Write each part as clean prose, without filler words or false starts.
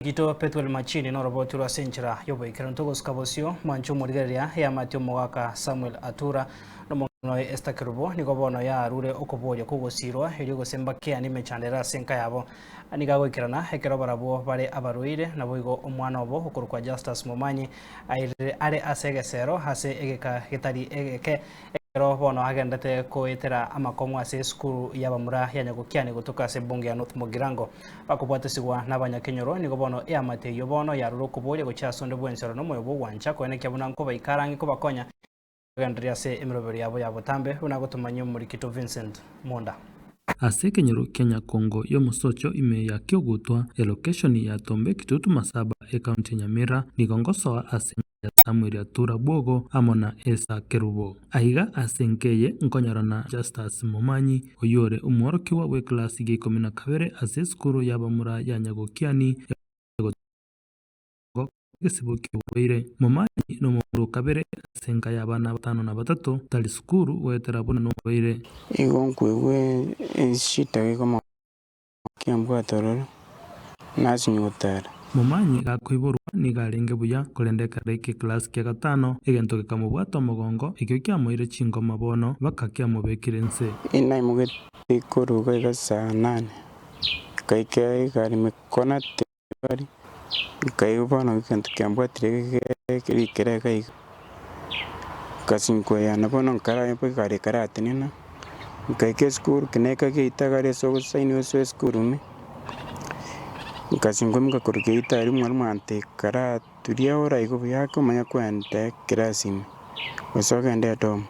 Gito Petuel Machini no roboti rwa Senchira yobo ikirantogo skabosio manchu murigeria ya Matio Mwaka Samuel Atura no mono Esther Kerubo niko bono ya arure okoboya kugosirwa eri gosemba kia ni mechandera senka yabo anigago ikirana ekero barabo bare abaruire nabo igo omwana obo okorukwa Justus Momanyi are asegesero hase egeka getari egeke ero bono agendete koetera amakomo ase skuru yabamura yanyagokiane gutuka ase bunge ya North Mogirango bakobwatesigwa n'abanyakenyoro nigo bono eamate yo bono yaruro kuboye gochasonde bwensero no moyo bwancha kwene kyabuna nko baikarangi ko bakonya gandria ase emirobero yabo yabotambe unagotumanya muri Kito Vincent Monda ase kenyoro Kenya Kongo yo musocho ime ya kyogutwa location ya Tombe Kitutu Masaba county Nyamira nigongosoa ase ya Samuel Atura Bwogo amona Esther Kerubo aiga asenkeye nkonyorana Justus Momanyi oyore umworokiwa we class ge 12 ase skuru yabamura yanyagokiani gesibuki weire Momanyi no muru kabere asenka yabana 5 na 3 tali skuru wetera buna no weire igonkwewe shita kama kiambwa tororo nasinyotara Momanyi gakoiborwa ni garenge buya kolendeka reke class kia 5 egento gekamubwato mogongo ikyo kyamoire chingoma bono bakakia mubekirense inai mugete koruga igasa 8 kaikya igari mekona tebari kaibono ikento kyambwatire kirikere kai kasinko ya nabono nkara yepo gari karate nina kaikya school kineka kitagare so saini so school me kasingo mukakuruke itari mwarimu ante kara turia ora igo byako manya kwende kirasimi osogende atom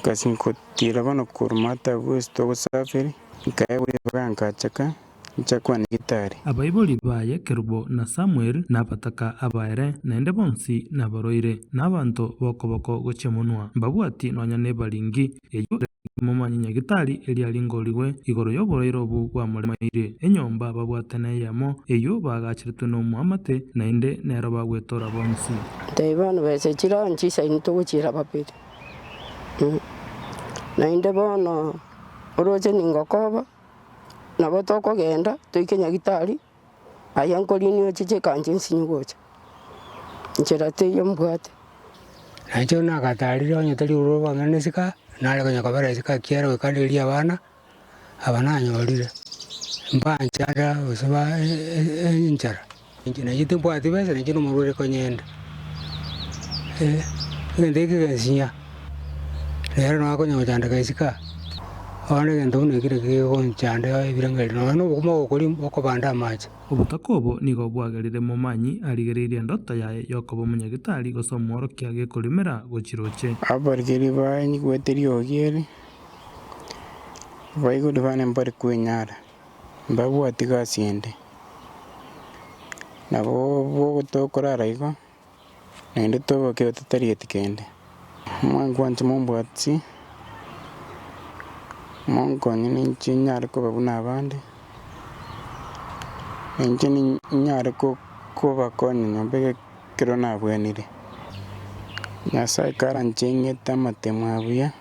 kasingo tira bano kurmata gusto gusafiri kaye bwanka chaka nchakwa gitari abaiboli baye Kerubo na Samuel nabataka abaere nende bonsi nabaroire nabantu bokoboko gochemunwa mbabwati nonyane balingi eyo Momanyi nyagitari eri alingoliwe igoro yoboroiro obu bwa muremaire enyomba babwatene yamo eyo bagachiritwe no muamate nainde nero bagwetora bonsi Tebano bese chira nchisa into guchira papiri nainde bono oroje ningokoba nabo tokogenda toike nyagitari ayankolini ochiche kanje nsinyugocha nchira teyo mbwate nacho nagatari ronyo tari uroba nganesika nale kwenye kabara sika kiera wekandelia abana anyorire mbanchara usaba enchara njina yitempo atibesa njino murure konyenda ngende kigesinya lero no akonya chanda kaisika ona gendo nekire kigo nchanda ibirangari no bukuma okori okobanda amache obutakobo nigo bwagerire Momanyi arigereire ndota yaye yokobo munyagitari gosomoro kiage kurimera gochiroche abargeri bani gweteri ogere baigo divane mbari kwenyara mbabwati gasiende nabo bo tokorara igo nende tobo ke tutari etikende mwankwanje mombwatsi monkonye ninchinyara ko babuna abandi enjeni nyara ko bakonye nyombe kero nabwenire Nyasaye karanchenge tamatema abuya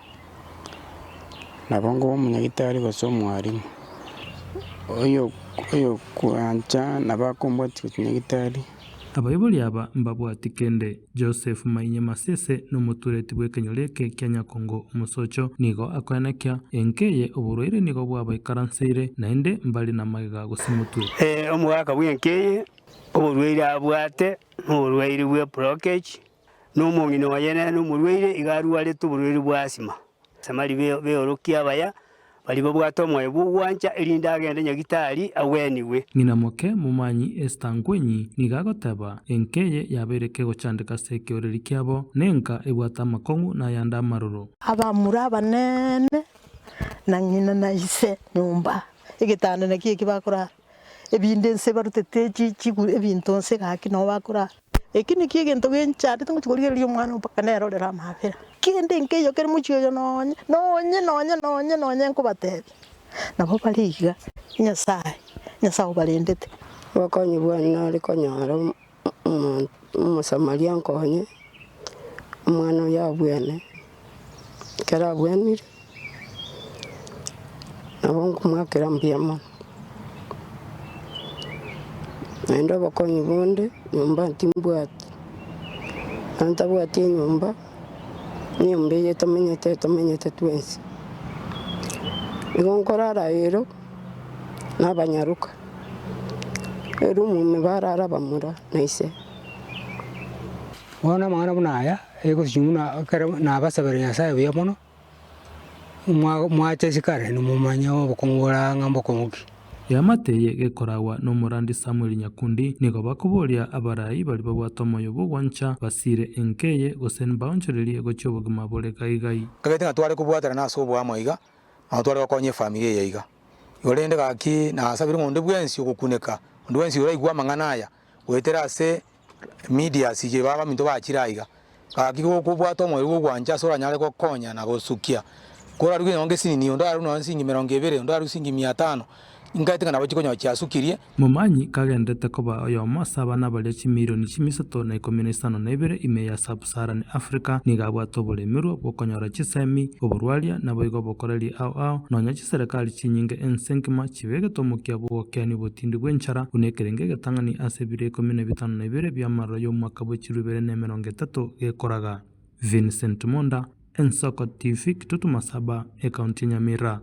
nabongo umunyagitari goso mwarimu oyo kwancha nabakombwati kunyagitari abaiboli aba mbabwati kende Joseph Mainye Masese n'umutureti bw'ekenyoreke Kenya Kongo umusocho nigo akwanekya enkeye oburoire nigo bwabaikaranseire nainde mbali na magiga gosimutu omwaka bw'enkeye oburoire abwate oburoire bwe blockage n'omongino wayene n'omurwaire igarwale tuburoire bwasima samali beorokia baya bali babwata omwoyo bugwancha erinda agende nyagitari aweniwe Ninamoke Momanyi Esther Nkwenyi nigagoteba enkeye yabereke gochandika seke oreri kiabo nenka ebwata makongu na yanda maruru abamura banene na nyina na ise nyumba igitanda na kiye kibakora ebinde nse barutete chiku ebintu nse gaki no bakora ekini kiye gento genchade tungu chikorigeria omwana opakanero rera mabera kende nkeyo keri muchiyo nonye nkubatebi nabo bariga Nyasaye barendete wakonye bwani nari konyara umusamaria nkonye umwana yabwene kera bwenire nabo nkumwakira mbiyamo naenda abakonyi bonde nyumba ntimbwati antabwati nyumba nyumba ye tamenyete twensi igonkorara rero n'abanyaruka rero umume barara bamura naise wana mwana bunaya ego shimuna na basabere nyasaye biyamono mwache sikare numumanya obukongora ngambo konguki yamateye gekorawa n'umurandi Samuel Nyakundi nigo bakuboria abarayi bali babwata moyo bugwancha basire enkeye gosen baonchererie gocho buguma bole gaigai kagete ngatware kubwatara naso bwa moiga atware bakonye familia yaiga yorende gaki na asabire ngonde bwensi okukuneka ndu wensi uraigwa manganaya wetera se media sije baba minto bakiraiga gaki kubwata moyo bugwancha sora nyale ko konya na gosukia kora rugi nonge sinini ondaru no singi 200 ondaru singi 500 ingaitega nabo chikonya cyasukirie mumanyi kagendete koba oyo masaba n'abaleki milioni 352 ime ya Sub-Saharan Africa nigabwato bolemerwo bokonyora chisemi oburwalia nabo igo bokoreri ao nonya chiserikali chinyinge ensenkima chibege tomukia bwokeni butindi bwenchara unekerenge gatangani asebire 12 byamaro yo mwaka bw'ikirubere 30 gekoraga Vincent Monda Ensoko TV Kitutu Masaba ekaunti Nyamira.